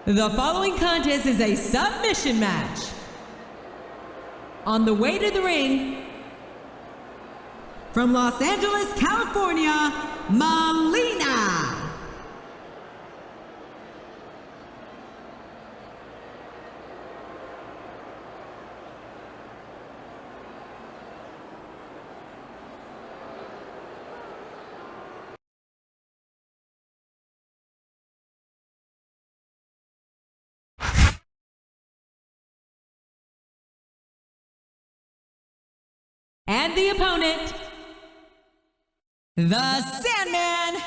The following contest is a submission match. On the way to the ring, from Los Angeles, California, Melina. And the opponent, the Sandman.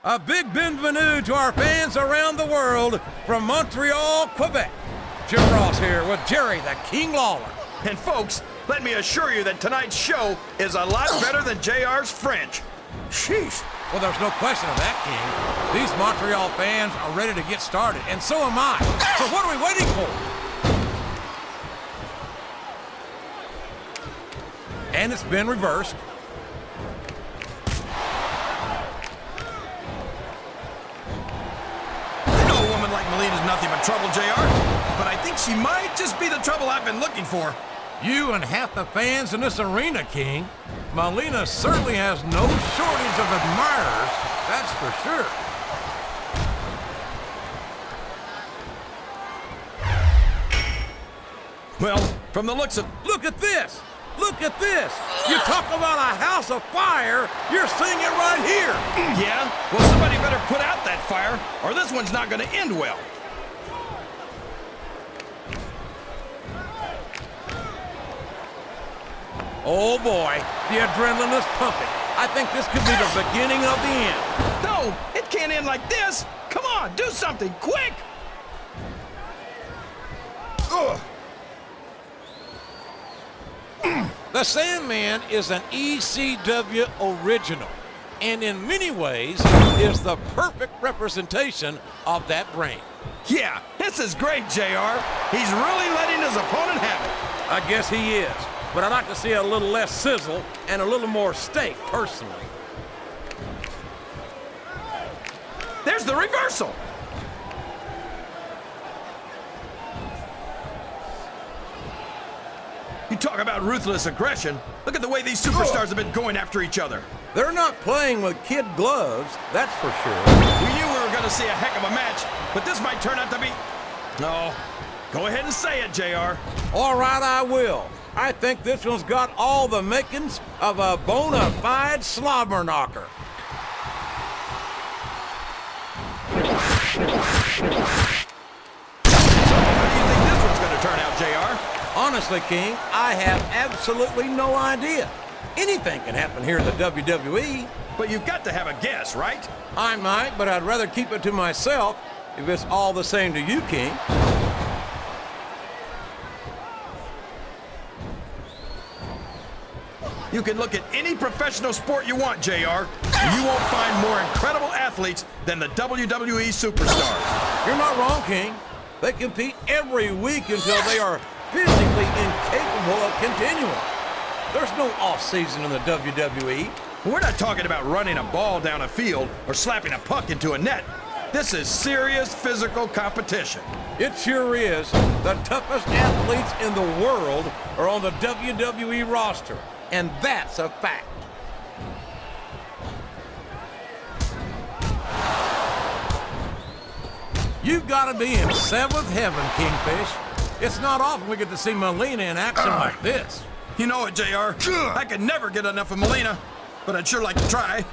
A big bienvenue to our fans around the world from Montreal, Quebec. Jim Ross here with Jerry the King Lawler. And folks, let me assure you that tonight's show is a lot better than JR's French. Sheesh. Well, there's no question of that, King. These Montreal fans are ready to get started, and so am I. So what are we waiting for? And it's been reversed. Like Melina's nothing but trouble, JR, but I think she might just be the trouble I've been looking for. You and half the fans in this arena, King. Melina certainly has no shortage of admirers, that's for sure. Well, from the looks of... Look at this! Look at this! You talk about a house of fire, you're seeing it right here! Yeah? Well, somebody better put out that fire, or this one's not gonna end well. Oh boy, the adrenaline is pumping. I think this could be the beginning of the end. No, it can't end like this! Come on, do something, quick! Ugh. The Sandman is an ECW original, and in many ways is the perfect representation of that brand. Yeah, this is great, JR. He's really letting his opponent have it. I guess he is, but I'd like to see a little less sizzle and a little more steak, personally. There's the reversal. You talk about ruthless aggression. Look at the way these superstars have been going after each other. They're not playing with kid gloves, that's for sure. We knew we were going to see a heck of a match, but this might turn out to be... No. Go ahead and say it, JR. All right, I will. I think this one's got all the makings of a bona fide slobber knocker. So, how do you think this one's going to turn out, JR? Honestly, King, I have absolutely no idea. Anything can happen here in the WWE. But you've got to have a guess, right? I might, but I'd rather keep it to myself if it's all the same to you, King. You can look at any professional sport you want, JR, and you won't find more incredible athletes than the WWE superstars. You're not wrong, King. They compete every week until they are physically incapable of continuing. There's no off-season in the WWE. We're not talking about running a ball down a field or slapping a puck into a net. This is serious physical competition. It sure is. The toughest athletes in the world are on the WWE roster, and that's a fact. You've got to be in seventh heaven, Kingfish. It's not often we get to see Melina in action like this. You know it, JR. I could never get enough of Melina, but I'd sure like to try.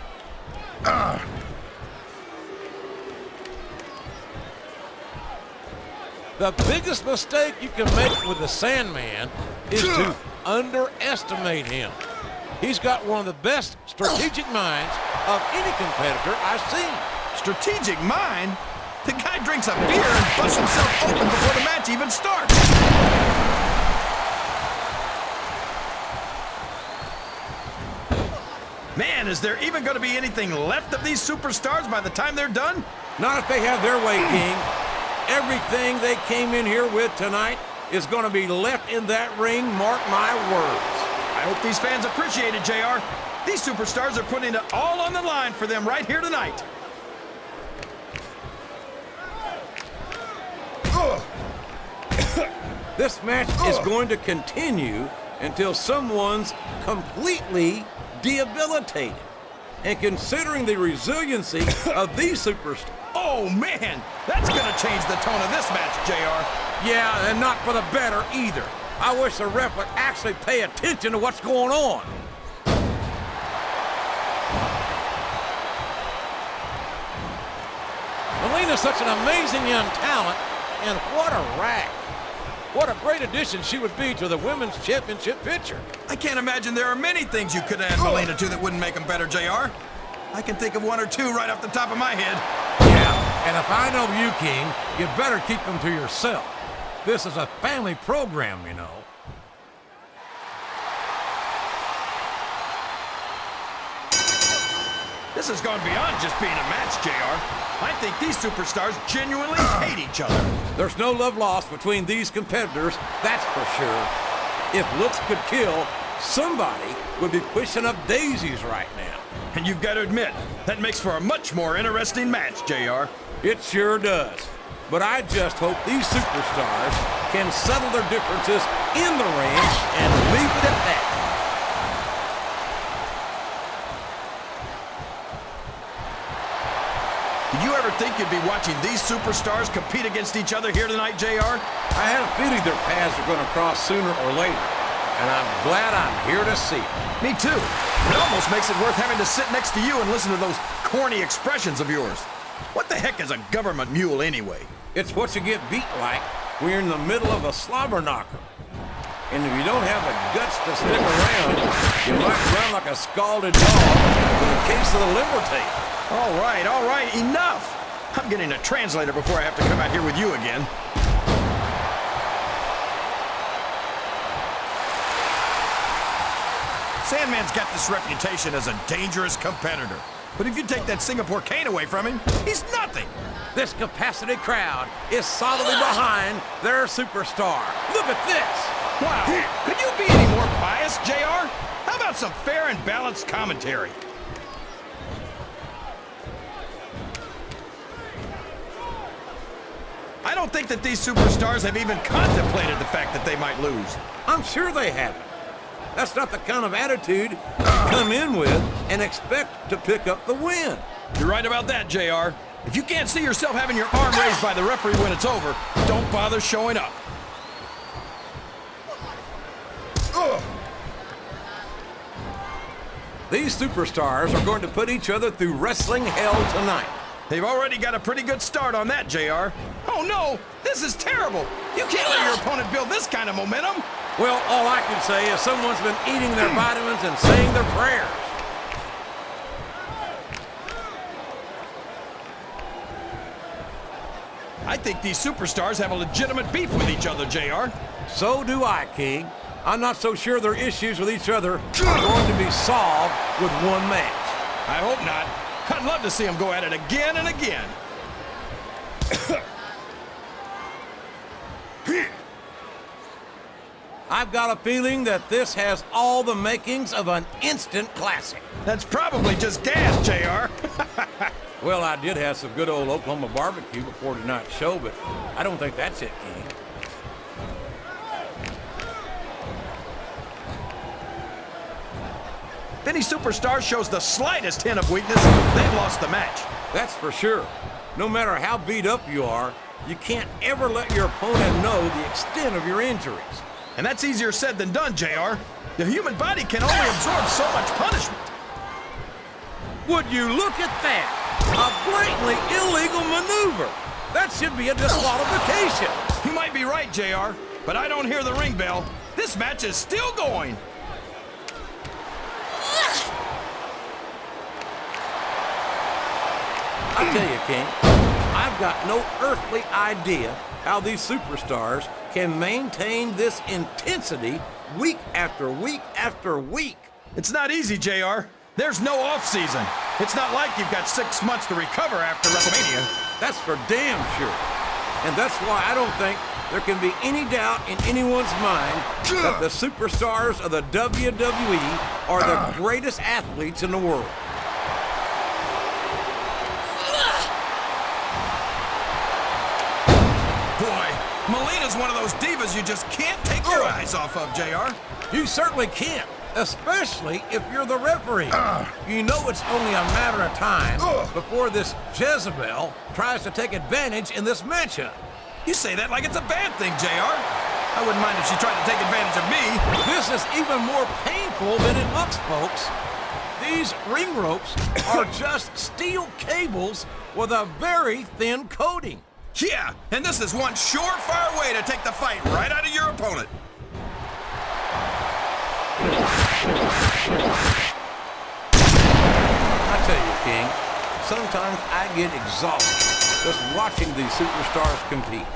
The biggest mistake you can make with the Sandman is to underestimate him. He's got one of the best strategic minds of any competitor I've seen. Strategic mind? The guy drinks a beer and busts himself open before the match even starts. Man, is there even going to be anything left of these superstars by the time they're done? Not if they have their way, King. Everything they came in here with tonight is going to be left in that ring, mark my words. I hope these fans appreciate it, JR. These superstars are putting it all on the line for them right here tonight. This match is going to continue until someone's completely debilitated. And considering the resiliency of these superstars... Oh, man! That's gonna change the tone of this match, JR. Yeah, and not for the better either. I wish the ref would actually pay attention to what's going on. Melina's such an amazing young talent, and what a rag. What a great addition she would be to the Women's Championship picture. I can't imagine there are many things you could add Melina to that wouldn't make them better, JR. I can think of one or two right off the top of my head. Yeah, and if I know you, King, you better keep them to yourself. This is a family program, you know. This has gone beyond just being a match, JR. I think these superstars genuinely hate each other. There's no love lost between these competitors, that's for sure. If looks could kill, somebody would be pushing up daisies right now. And you've got to admit, that makes for a much more interesting match, JR. It sure does. But I just hope these superstars can settle their differences in the ring and leave it at that. Did you ever think you'd be watching these superstars compete against each other here tonight, JR? I had a feeling their paths are going to cross sooner or later, and I'm glad I'm here to see it. Me too. It almost makes it worth having to sit next to you and listen to those corny expressions of yours. What the heck is a government mule anyway? It's what you get beat like when you're in the middle of a slobber knocker. And if you don't have the guts to stick around, you might run like a scalded dog in the case of the liver tape. All right, enough! I'm getting a translator before I have to come out here with you again. Sandman's got this reputation as a dangerous competitor. But if you take that Singapore cane away from him, he's nothing. This capacity crowd is solidly behind their superstar. Look at this! Wow, could you be any more biased, JR? How about some fair and balanced commentary? I don't think that these superstars have even contemplated the fact that they might lose. I'm sure they haven't. That's not the kind of attitude you come in with and expect to pick up the win. You're right about that, JR. If you can't see yourself having your arm raised by the referee when it's over, don't bother showing up. These superstars are going to put each other through wrestling hell tonight. They've already got a pretty good start on that, JR. Oh no, this is terrible. You can't let your opponent build this kind of momentum. Well, all I can say is someone's been eating their vitamins and saying their prayers. I think these superstars have a legitimate beef with each other, JR. So do I, King. I'm not so sure their issues with each other are going to be solved with one match. I hope not. I'd love to see them go at it again and again. I've got a feeling that this has all the makings of an instant classic. That's probably just gas, JR. Well, I did have some good old Oklahoma barbecue before tonight's show, but I don't think that's it, King. If any superstar shows the slightest hint of weakness, they've lost the match. That's for sure. No matter how beat up you are, you can't ever let your opponent know the extent of your injuries. And that's easier said than done, JR. The human body can only absorb so much punishment. Would you look at that? A blatantly illegal maneuver. That should be a disqualification. You might be right, JR, but I don't hear the ring bell. This match is still going. I tell you, King, I've I've got no earthly idea how these superstars can maintain this intensity week after week after week. It's not easy, JR. There's no off-season. It's not like you've got 6 months to recover after WrestleMania. That's for damn sure. And that's why I don't think there can be any doubt in anyone's mind that the superstars of the WWE are the greatest athletes in the world. Boy, Melina's one of those divas you just can't take your eyes off of, JR. You certainly can't, especially if you're the referee. You know it's only a matter of time before this Jezebel tries to take advantage in this matchup. You say that like it's a bad thing, JR. I wouldn't mind if she tried to take advantage of me. This is even more painful than it looks, folks. These ring ropes are just steel cables with a very thin coating. Yeah, and this is one surefire way to take the fight right out of your opponent. I tell you, King, sometimes I get exhausted just watching these superstars compete.